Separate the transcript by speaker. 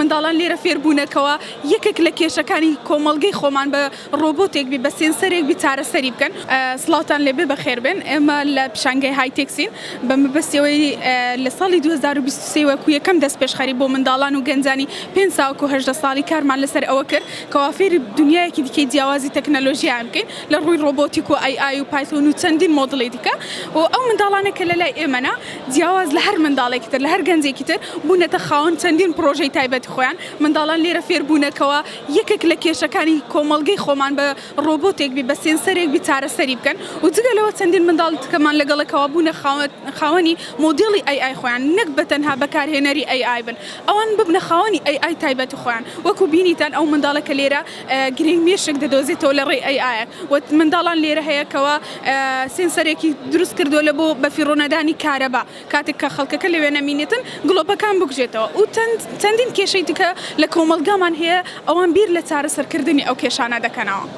Speaker 1: منداڵان لێرە فێربوونەکەوە یەکێک لە کێشەکانی کۆمەڵگەی خۆمان بە ڕۆبۆتێک بی بە سێنسەرێک بی چارەسەری بکەن. سڵاوتان لێبێ بەخێربێن. ئێمە لە پیشانگەی هایتێکسین بە مەبەستیەوەی لە ساڵی 2023 وەکو یەکەم دەست پێشخەری بۆ منداڵان و گەنجانی 5 ساڵ و 18 ساڵی کارمان لەسەر ئەوە کرد کەوا فێری دنیایەکی دیکەی جیاوازی تەکنەلۆژیان بکەین لە ڕووی ڕۆبۆتیک و AI و پایتۆن و چەندین مۆدڵی دیکە و ئەو منداڵانە کە لەلای ئێمەنا جیاواز لە هەر منداڵێکی تر لە هەر گەنجێکی تر بوونەتە خاوەن چەندین پرۆژەی تایبەتی خۆیان. منداڵان لێرە فێربوونەکەوە یەکێک لە کێشەکانی کۆمەڵگەی خۆمان بە ڕۆبۆتێک بی بە سێنسەرێک بی چارەسەری بکەن و جگەلەوە چەندین منداڵ تکەمان لەگەڵەکەوە بوونە خاوەنی مۆدێڵی AI خۆیان نەک بەتەنها بەکارهێنەری AI بن ئەوان ببنە خاوەنی AI تایبەتی خۆیان وەکو بینیتان ئەو منداڵەکە لێرە گرنگ مێشک دەدۆزێتەوە لە ڕێی AI و منداڵان لێرە هەیەکەوە سێنسەرێکی دروست کردو لە بۆ بەفیڕۆنەدانی کارەبا کاتێک کە خەڵکەکە لەوێ نەمینێتن گڵۆپەکان بگژێتەوە و چەندین کێشەی دیکە لە کۆمەلگامان هەیە ئەوان بیر لە چارەسەرکردنی ئەو کێشانە دەکەنەوە.